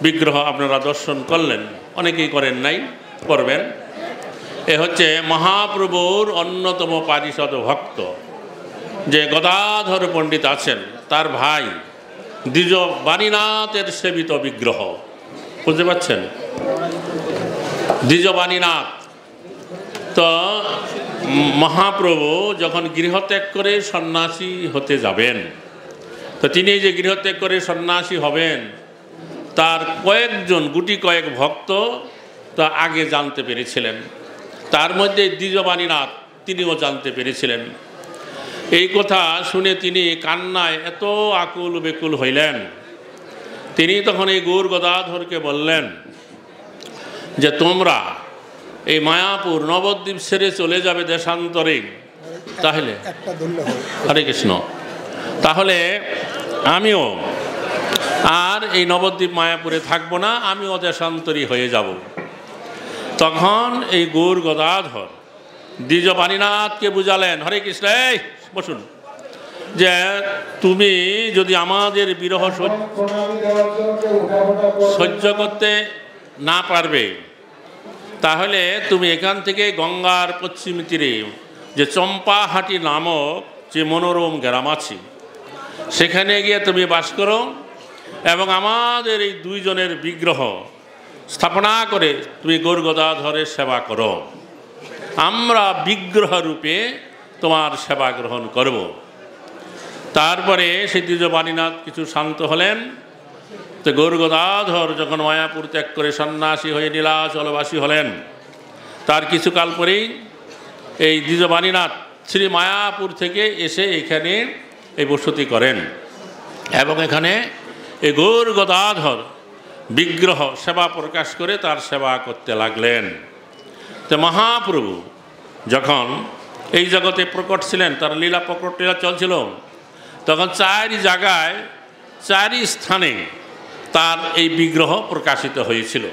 বিগ্রহ আপনারা দর্শন করলেন, অনেকেই করেন নাই, করবেন। এ হচ্ছে মহাপ্রভুর অন্যতম পারিষদ ভক্ত যে গদাধর পণ্ডিত আছেন, তার ভাই দ্বিজবাণীনাথের সেবিত বিগ্রহ, বুঝতে পারছেন? দ্বিজবাণীনাথ। তো মহাপ্রভু যখন গৃহত্যাগ করে সন্ন্যাসী হতে যাবেন, তো তিনি যে গৃহত্যাগ করে সন্ন্যাসী হবেন তার কয়েকজন গুটি কয়েক ভক্ত তা আগে জানতে পেরেছিলেন, তার মধ্যে দ্বিজবাণীনাথ তিনিও জানতে পেরেছিলেন। এই কথা শুনে তিনি কান্নায় এত আকুল বেকুল হইলেন, তিনি তখন এই গৌর গদাধরকে বললেন যে তোমরা এই মায়াপুর নবদ্বীপ ছেড়ে চলে যাবে দেশান্তরে, তাহলে হরে কৃষ্ণ, তাহলে আমিও আর এই নবদ্বীপ মায়াপুরে থাকবো না, আমিও দেশান্তরী হয়ে যাব। তখন এই গৌর গদাধর দ্বিজবাণীনাথকে বুঝালেন, হরে কৃষ্ণ, এই বসুন, যে তুমি যদি আমাদের বিরহ সহ্য করতে না পারবে, তাহলে তুমি এখান থেকে গঙ্গার পশ্চিম তীরে যে চম্পাহাটি নামক যে মনোরম গ্রাম আছে সেখানে গিয়ে তুমি বাস করো এবং আমাদের এই দুইজনের বিগ্রহ স্থাপনা করে তুমি গৌর গদাধরের সেবা করো। আমরা বিগ্রহ রূপে তোমার সেবা গ্রহণ করব। তারপরে সেই দ্বিজবাণীনাথ কিছু শান্ত হলেন। তো গৌর গদাধর যখন মায়াপুর ত্যাগ করে সন্ন্যাসী হয়ে নীলাচলবাসী হলেন, তার কিছুকাল পরেই এই দ্বিজবাণীনাথ শ্রী মায়াপুর থেকে এসে এখানে এই বসতি করেন এবং এখানে এই গৌর গদাধর বিগ্রহ সেবা প্রকাশ করে তার সেবা করতে লাগলেন। তো মহাপ্রভু যখন এই জগতে প্রকট ছিলেন, তার লীলা প্রকট লীলা চলছিল, তখন চারি জায়গায় চারি স্থানে তার এই বিগ্রহ প্রকাশিত হয়েছিল।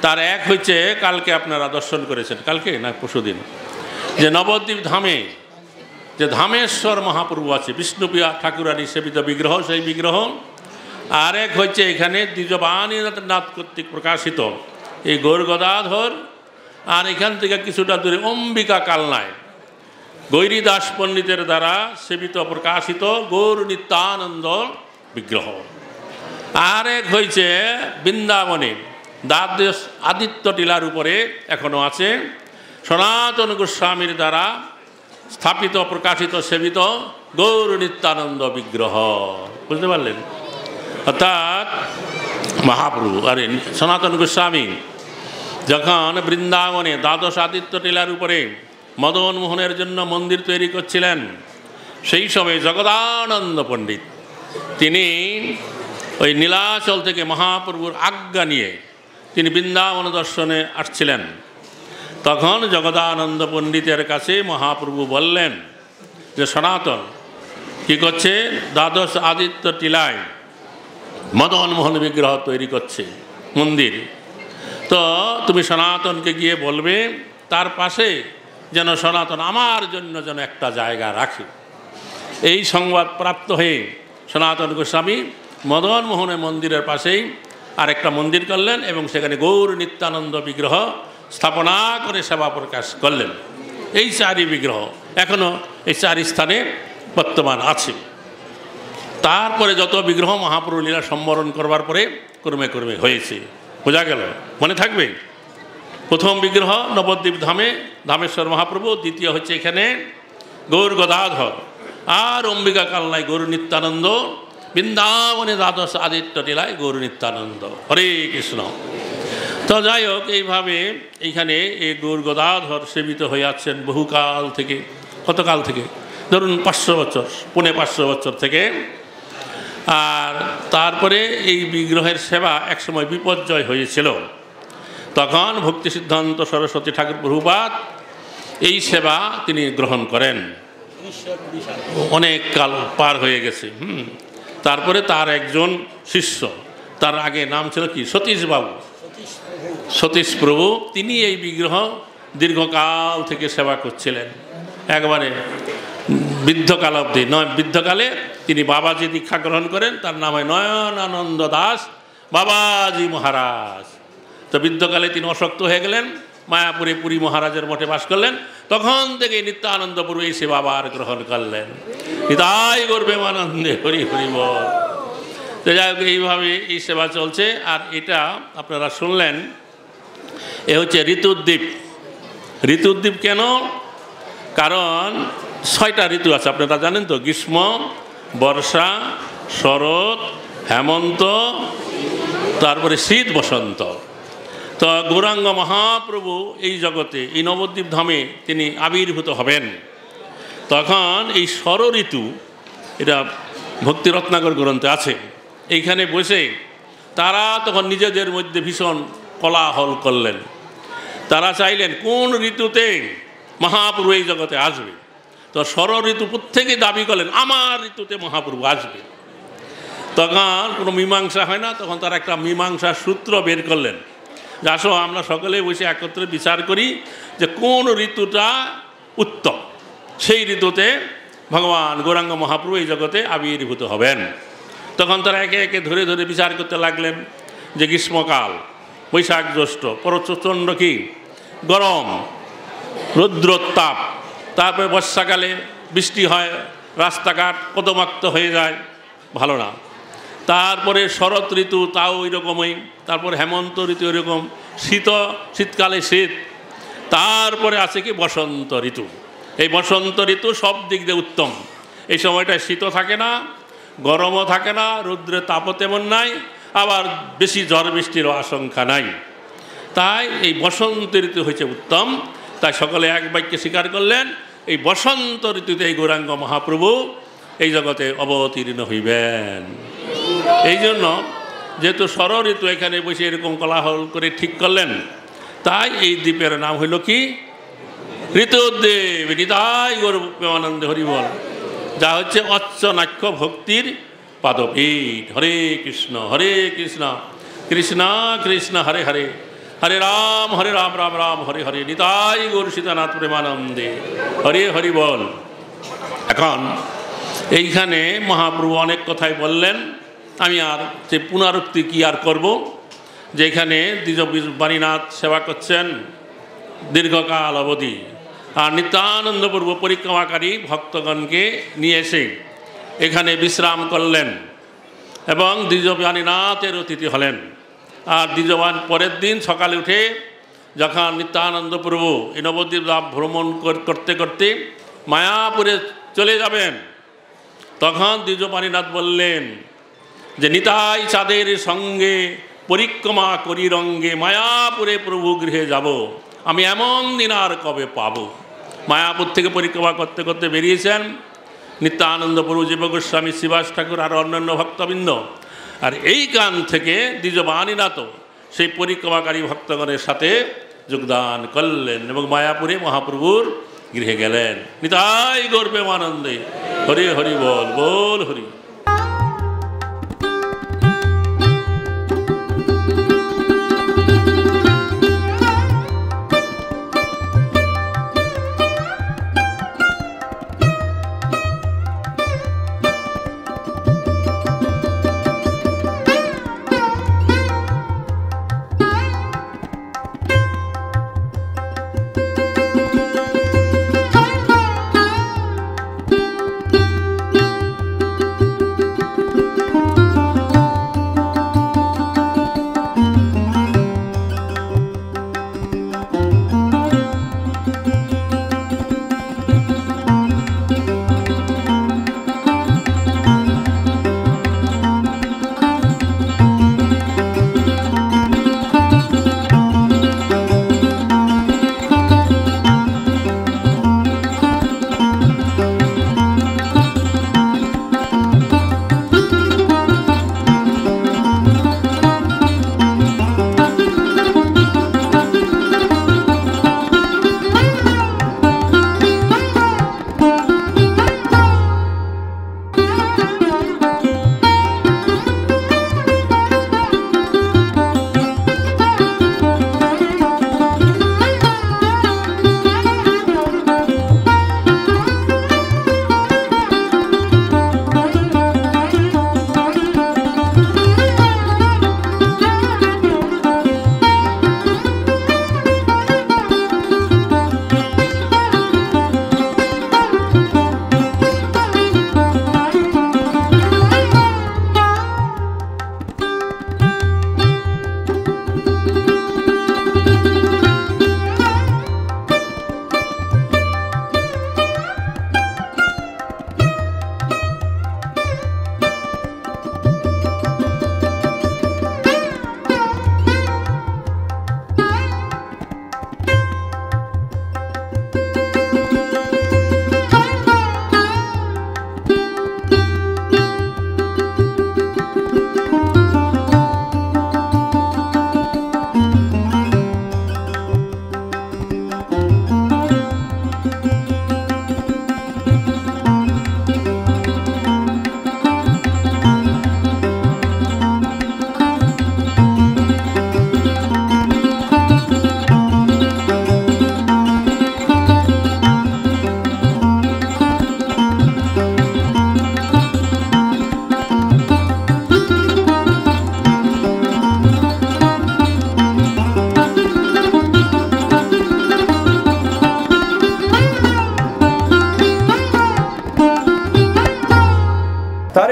তার এক হচ্ছে কালকে আপনারা দর্শন করেছেন, কালকে না পরশুদিন, যে নবদ্বীপ ধামে যে ধামেশ্বর মহাপ্রভু আছে, বিষ্ণুপ্রিয়া ঠাকুরানী সেবিত বিগ্রহ, সেই বিগ্রহ। আর এক হচ্ছে এখানে দ্বিজবাণীনাথ কর্তৃক প্রকাশিত এই গৌর গদাধর। আর এখান থেকে কিছুটা দূরে অম্বিকা কালনায় গৈরীদাস পণ্ডিতের দ্বারা সেবিত প্রকাশিত গৌর নিত্যানন্দ বিগ্রহ। আর এক হয়েছে বৃন্দাবনে দ্বাদশ আদিত্য টিলার উপরে এখনও আছে সনাতন গোস্বামীর দ্বারা স্থাপিত প্রকাশিত সেবিত গৌর নিত্যানন্দ বিগ্রহ। বুঝতে পারলেন? অর্থাৎ মহাপ্রভু আরে সনাতন গোস্বামী যখন বৃন্দাবনে দ্বাদশ আদিত্য টিলার উপরে মদন মোহনের জন্য মন্দির তৈরি করছিলেন, সেই সময় জগদানন্দ পণ্ডিত তিনি ওই নীলাচল থেকে মহাপ্রভুর আজ্ঞা নিয়ে তিনি বৃন্দাবন দর্শনে আসছিলেন। তখন জগদানন্দ পণ্ডিতের কাছে মহাপ্রভু বললেন যে সনাতন কি করছে, দ্বাদশ আদিত্য টিলায় মদন মোহন বিগ্রহ তৈরি করছে মন্দির, তো তুমি সনাতনকে গিয়ে বলবে তার পাশে যেন সনাতন আমার জন্য যেন একটা জায়গা রাখে। এই সংবাদ প্রাপ্ত হয়ে সনাতন গোস্বামী মদন মোহনের মন্দিরের পাশেই আরেকটা মন্দির করলেন এবং সেখানে গৌর নিত্যানন্দ বিগ্রহ স্থাপনা করে সেবা প্রকাশ করলেন। এই চারি বিগ্রহ এখনও এই চারি স্থানে বর্তমান আছে। তারপরে যত বিগ্রহ মহাপ্রভু লীলা সম্বরণ করবার পরে ক্রমে ক্রমে হয়েছে। বোঝা গেল? মনে থাকবে? প্রথম বিগ্রহ নবদ্বীপ ধামে ধামেশ্বর মহাপ্রভু, দ্বিতীয় হচ্ছে এখানে গৌর গদাধর, আর অম্বিকা কালনায় গৌর নিত্যানন্দ, বৃন্দাবনে দ্বাদশ আদিত্য টিলায় গৌর নিত্যানন্দ। হরে কৃষ্ণ। তো যাই হোক, এইভাবে এইখানে এই গৌর গদাধর সেবিত হয়ে আছেন বহুকাল থেকে। কতকাল থেকে? ধরুন 500 বছর, 550 বছর থেকে। আর তারপরে এই বিগ্রহের সেবা একসময় বিপর্যয় হয়েছিল। তখন ভক্তি সিদ্ধান্ত সরস্বতী ঠাকুর প্রভুপাদ এই সেবা তিনি গ্রহণ করেন। অনেক কাল পার হয়ে গেছে। তারপরে তার একজন শিষ্য, তার আগে নাম ছিল কি, সতীশবাবু, সতীশ প্রভু, তিনি এই বিগ্রহ দীর্ঘকাল থেকে সেবা করছিলেন। একবারে বৃদ্ধকাল অবধি বৃদ্ধকালে তিনি বাবাজি দীক্ষা গ্রহণ করেন। তার নাম হয় নয়নানন্দ দাস বাবাজি মহারাজ। তো বৃদ্ধকালে তিনি অশক্ত হয়ে গেলেন, মায়াপুরে পুরী মহারাজের মঠে বাস করলেন। তখন থেকে নিত্যানন্দ প্রভু এই সেবা আবার গ্রহণ করলেন। নিতাই গর্বে আনন্দে হরি হরি বল। তো যাই হোক, এইভাবে এই সেবা চলছে। আর এটা আপনারা শুনলেন, এ হচ্ছে ঋতুদ্বীপ। ঋতুদ্বীপ কেন? কারণ 6টা ঋতু আছে, আপনারা জানেন তো, গ্রীষ্ম, বর্ষা, শরৎ, হেমন্ত, তারপরে শীত, বসন্ত। তো গৌরাঙ্গ মহাপ্রভু এই জগতে এই নবদ্বীপ ধামে তিনি আবির্ভূত হবেন। তখন এই ষড় ঋতু, এটা ভক্তি রত্নাকর গ্রন্থে আছে, এইখানে বসে তারা তখন নিজেদের মধ্যে ভীষণ কোলাহল করলেন। তারা চাইলেন কোন ঋতুতে মহাপ্রভু এই জগতে আসবে। তো ষড় ঋতু প্রত্যেকে দাবি করলেন আমার ঋতুতে মহাপ্রভু আসবে। তখন কোনো মীমাংসা হয় না, তখন তারা একটা মীমাংসার সূত্র বের করলেন যে আসো আমরা সকলে বসে একত্রে বিচার করি যে কোন ঋতুটা উত্তম, সেই ঋতুতে ভগবান গৌরাঙ্গ মহাপ্রভু এই জগতে আবির্ভূত হবেন। তখন তারা একে একে ধরে ধরে বিচার করতে লাগলেন যে গ্রীষ্মকাল, বৈশাখ জ্যৈষ্ঠ, প্রচণ্ড কি গরম, রৌদ্রোত্তাপ, তারপরে বর্ষাকালে বৃষ্টি হয়, রাস্তাঘাট কদমাক্ত হয়ে যায়, ভালো না। তারপরে শরৎ ঋতু, তাও ওই রকমই। তারপর হেমন্ত ঋতু এরকম, শীতকালে শীত। তারপরে আছে কি বসন্ত ঋতু। এই বসন্ত ঋতু সব দিক দিয়ে উত্তম। এই সময়টা শীতও থাকে না, গরমও থাকে না, রৌদ্রের তাপও তেমন নাই, আবার বেশি ঝড় বৃষ্টিরও আশঙ্কা নাই। তাই এই বসন্ত ঋতু হচ্ছে উত্তম। তাই সকলে এক বাক্যে স্বীকার করলেন এই বসন্ত ঋতুতে এই গৌরাঙ্গ মহাপ্রভু এই জগতে অবতীর্ণ হইবেন। এই জন্য যেহেতু শর ঋতু এখানে বসে এরকম কোলাহল করে ঠিক করলেন, তাই এই দ্বীপের নাম হইল কি ঋতুদ্বীপ। নিতাই গৌর প্রেমানন্দে হরিবল, যা হচ্ছে অচ্চনাক্ষ ভক্তির পাদপীঠ। হরে কৃষ্ণ কৃষ্ণ কৃষ্ণ হরে হরে, হরে রাম রাম রাম হরে হরে। নিতাই গৌর সীতানাথ প্রেমানন্দে হরে হরি বল। এখন এইখানে মহাপ্রভু অনেক কথাই বললেন, আমি আর যে পুনরুক্তি কি আর করব। যে এখানে দ্বিজবাণীনাথ সেবা করছেন দীর্ঘকাল অবধি, আর নিত্যানন্দ পূর্ব পরিক্রমাকারী ভক্তগণকে নিয়ে এসে এখানে বিশ্রাম করলেন এবং দ্বিজবাণীনাথের অতিথি হলেন। আর দ্বিজবান পরের দিন সকালে উঠে যখন নিত্যানন্দ প্রভু এই নবদ্বীপ ধাম ভ্রমণ করতে করতে মায়াপুরে চলে যাবেন, তখন দ্বিজবাণীনাথ বললেন যে নিতাই চাঁদের সঙ্গে পরিক্রমা করি রঙ্গে, মায়াপুরে প্রভু গৃহে যাব, আমি এমন দিন আর কবে পাব। মায়াপুর থেকে পরিক্রমা করতে করতে বেরিয়েছেন নিত্যানন্দ প্রভু, জীব গোস্বামী, শ্রীবাস ঠাকুর আর অন্যান্য ভক্তবৃন্দ। আর এই গান থেকে দ্বিজবাণীনাথ সেই পরিক্রমাকারী ভক্তগণের সাথে যোগদান করলেন এবং মায়াপুরে মহাপ্রভুর গৃহে গেলেন। নিতাই গৌর প্রেমানন্দে হরি হরি বল, বল হরি।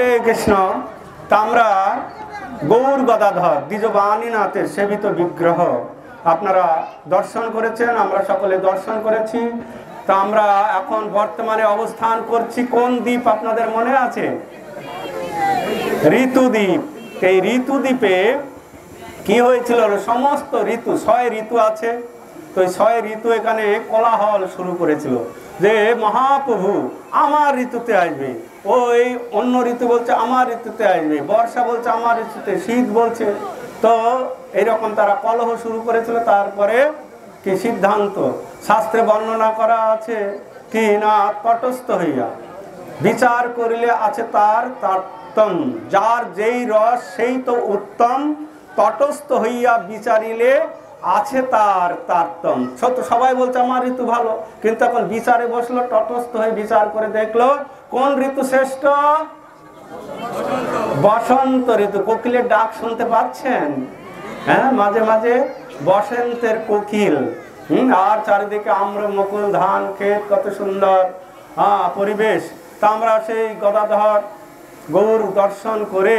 হরে কৃষ্ণ। তা আমরা গৌর গদাধর দ্বিজবাণীনাথের সেবিত বিগ্রহ আপনারা দর্শন করেছেন, আমরা সকলে দর্শন করেছি। তা আমরা এখন বর্তমানে অবস্থান করছি কোন দ্বীপ আপনাদের মনে আছে? ঋতুদ্বীপ। এই ঋতুদ্বীপে কি হয়েছিল? সমস্ত ঋতু, 6 ঋতু আছে, তো 6 ঋতু এখানে কোলাহল শুরু করেছিল যে মহাপ্রভু আমার ঋতুতে আসবে, ওই অন্য ঋতু বলছে আমার ঋতুতে আসবে, বর্ষা বলছে আমার ঋতুতে, শীত বলছে। তো এইরকম তারা কলহ শুরু করেছিল। তারপরে কি সিদ্ধান্ত শাস্ত্রে বর্ণনা করা আছে কি না, তটস্থ হইয়া বিচার করিলে আছে তার তারতম, যার যেই রস সেই তো উত্তম, তটস্থ হইয়া বিচারিলে আছে তার তারতম। সবাই বলছে আমার ঋতু ভালো, কিন্তু এখন বিচারে বসলো, তটস্থ হয়ে বিচার করে দেখলো কোন ঋতু শ্রেষ্ঠ? বসন্ত ঋতু। কোকিলের ডাক শুনতে পাচ্ছেন? হ্যাঁ, মাঝে মাঝে বসন্তের কোকিল। আর চারিদিকে আম্র মুকুল, ধান ক্ষেত, কত সুন্দর পরিবেশ। তা আমরা সেই গদাধর গৌর দর্শন করে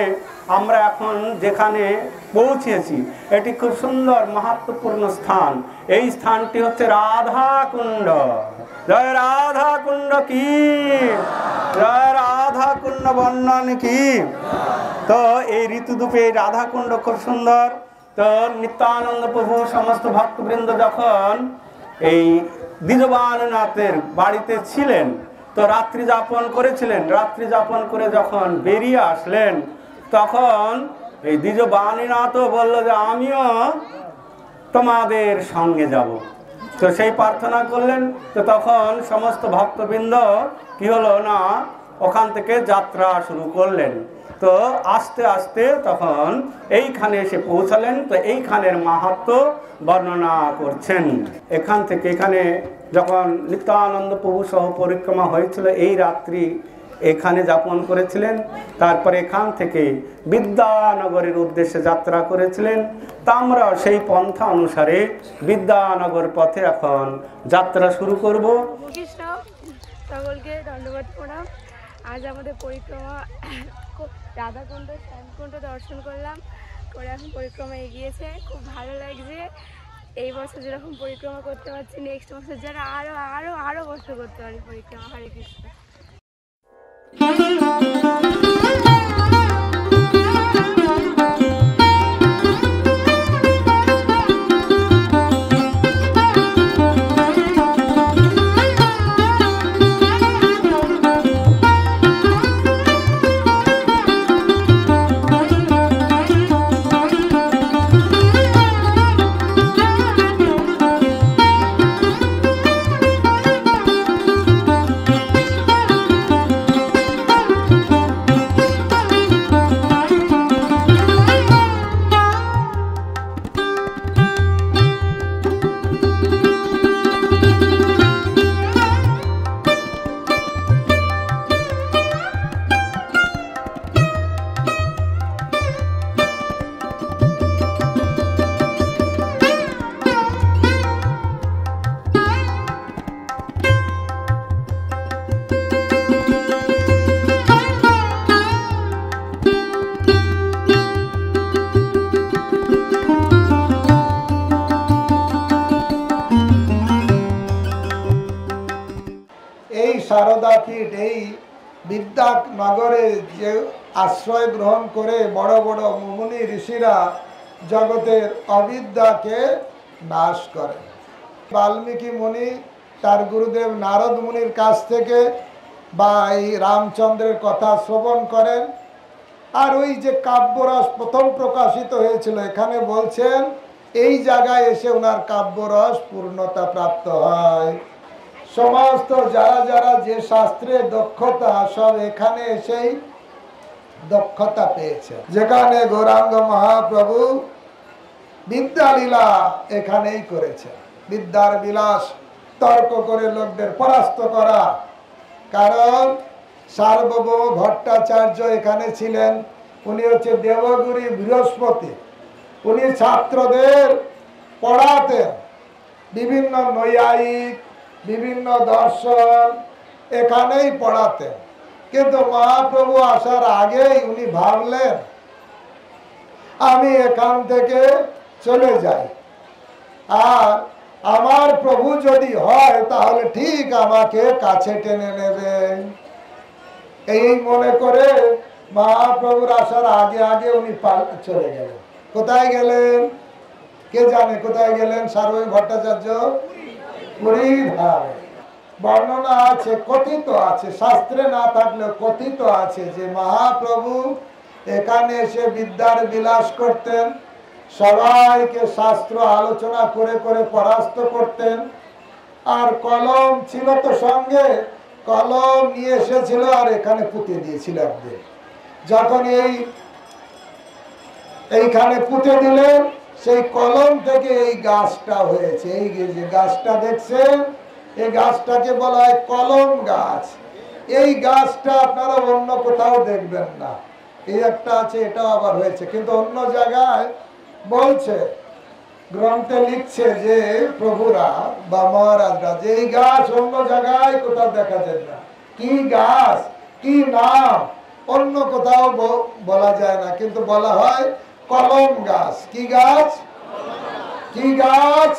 আমরা এখন যেখানে পৌঁছেছি, এটি খুব সুন্দর মাহাত্ম্যপূর্ণ স্থান। এই স্থানটি হচ্ছে রাধা কুণ্ড। জয় রাধা কুণ্ড কি, জয় রাধা কুণ্ড বর্ণন কি। তো এই ঋতুদ্বীপে এই রাধা কুণ্ড খুব সুন্দর। তো নিত্যানন্দ প্রভু সমস্ত ভক্তবৃন্দ যখন এই দ্বিজবাণীনাথের বাড়িতে ছিলেন, তো রাত্রি যাপন করেছিলেন। রাত্রি যাপন করে যখন বেরিয়ে আসলেন, তখন এই দ্বিজবাণীনাথও বলল যে আমিও তোমাদের সঙ্গে যাব। তো সেই প্রার্থনা করলেন। তো তখন সমস্ত ভক্তবৃন্দ কি হলো না, ওখান থেকে যাত্রা শুরু করলেন। তো আস্তে আস্তে তখন এইখানে এসে পৌঁছালেন। তো এইখানের মাহাত্ম্য বর্ণনা করছেন। এখান থেকে এখানে যখন নিত্যানন্দ প্রভু সহ পরিক্রমা হয়েছিল, এই রাত্রি এখানে যাপন করেছিলেন। তারপরে এখান থেকে বিদ্যানগরের উদ্দেশ্যে যাত্রা করেছিলেন। তা আমরা সেই পন্থা অনুসারে বিদ্যানগর পথে এখন যাত্রা শুরু করব। কৃষ্ণ সকলকে ধন্যবাদ প্রণাম। আজ আমাদের পরিক্রমা রাধাকুণ্ড শ্যামকুণ্ড দর্শন করলাম, করে এখন পরিক্রমা এগিয়েছে, খুব ভালো লাগছে। এই বছর যেরকম পরিক্রমা করতে পারছি, নেক্সট বছর যেন আরো আরো আরো বছর করতে পারি পরিক্রমা। হরে কৃষ্ণ। সারদাপীঠ এই বিদ্যানগরে যে আশ্রয় গ্রহণ করে বড় বড় মুনি ঋষিরা জগতের অবিদ্যাকে নাশ করে। বাল্মীকি মুনি তার গুরুদেব নারদ মুনির কাছ থেকে বা এই রামচন্দ্রের কথা শ্রবণ করেন। আর ওই যে কাব্যরস প্রথম প্রকাশিত হয়েছিল, এখানে বলছেন এই জায়গায় এসে ওনার কাব্যরস পূর্ণতা প্রাপ্ত হয়। সমস্ত যারা যারা যে শাস্ত্রে দক্ষতা, সব এখানে এসেই দক্ষতা পেয়েছে। যেখানে গৌরাঙ্গ মহাপ্রভু বিদ্যালীলা এখানেই করেছে। বিদ্যার বিলাস, তর্ক করে লোকদের পরাস্ত করা। কারণ সার্বভৌম ভট্টাচার্য এখানে ছিলেন, উনি হচ্ছে দেবগুরু বৃহস্পতি। উনি ছাত্রদের পড়াতেন বিভিন্ন নৈয়ায়িক, বিভিন্ন দর্শন এখানেই পড়াতেন। কিন্তু মহাপ্রভু আসার আগেই উনি ভাবলেন আমি এখান থেকে চলে যাই, আর আমার প্রভু যদি হয় তাহলে ঠিক আমাকে কাছে টেনে নেবে। এই মনে করে মহাপ্রভুর আসার আগে আগে উনি চলে গেলেন। কোথায় গেলেন কে জানে? কোথায় গেলেন? সার্বভৌম ভট্টাচার্য পুরী ধামে। বর্ণনা আছে, কথিত আছে, শাস্ত্রে না থাকলেও কথিত আছে যে মহাপ্রভু এখানে এসে বিদ্যার বিলাস করতেন, সবাইকে শাস্ত্র আলোচনা করে করে পরাস্ত করতেন। আর কলম ছিল তো সঙ্গে, কলম নিয়ে এসেছিল আর এখানে পুঁতে দিয়েছিল একদিন। যখন এইখানে পুঁতে দিলেন, সেই কলম থেকে এই গাছটা হয়েছে। এই যে গাছটা দেখছেন, এই গাছটাকে বলা হয় কলম গাছ। এই গাছটা আপনারা অন্য কোথাও দেখবেন না। এই একটা আছে, এটাও আবার হয়েছে, কিন্তু অন্য জায়গায় বলছে, গ্রন্থে লিখছে যে প্রভুরা বা মহারাজরা যে এই গাছ অন্য জায়গায় কোথাও দেখা যায় না। কি গাছ, কি নাম অন্য কোথাও বলা যায় না, কিন্তু বলা হয় কলম গাছ। কি গাছ? কি গাছ?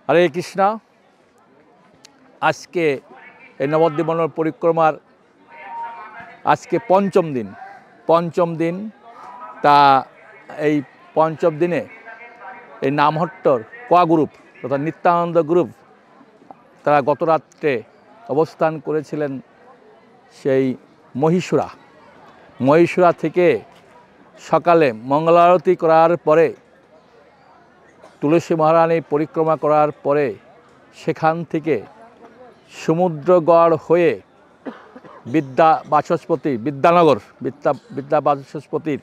হরে কৃষ্ণ। আজকে এই নবদ্বীপ মণ্ডল পরিক্রমার আজকে পঞ্চম দিন। তা এই পঞ্চম দিনে এই নামহট্টর কোয়া গ্রুপ তথা নিত্যানন্দ গ্রুপ তারা গত রাত্রে অবস্থান করেছিলেন সেই মহীশূরা থেকে সকালে মঙ্গলারতি করার পরে তুলসী মহারানী পরিক্রমা করার পরে সেখান থেকে সমুদ্রগড় হয়ে বিদ্যা বাচস্পতির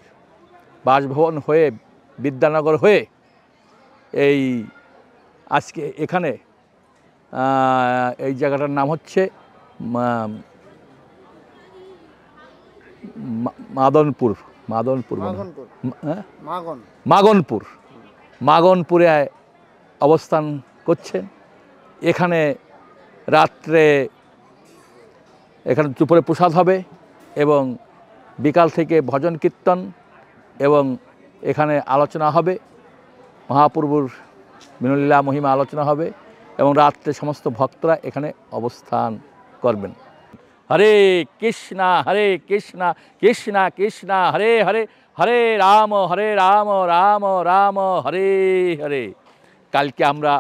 বাসভবন হয়ে বিদ্যানগর হয়ে এই আজকে এখানে এই জায়গাটার নাম হচ্ছে মাগনপুরে অবস্থান করছেন। এখানে রাত্রে এখানে দুপুরে প্রসাদ হবে এবং বিকাল থেকে ভজন কীর্তন এবং এখানে আলোচনা হবে, মহাপ্রভুর বিনলীলা মহিমা আলোচনা হবে এবং রাত্রে সমস্ত ভক্তরা এখানে অবস্থান করবেন। হরে কৃষ্ণ কৃষ্ণ কৃষ্ণ হরে হরে, হরে রাম রাম রাম হরে হরে। কালকে আমরা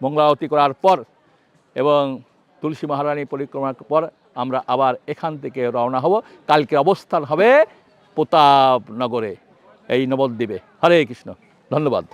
মঙ্গলারতি করার পর এবং তুলসী মহারানী পরিক্রমার পর আমরা আবার এখান থেকে রওনা হব। কালকে অবস্থান হবে প্রতাপনগরে, এই নবদ্বীপে। হরে কৃষ্ণ, ধন্যবাদ।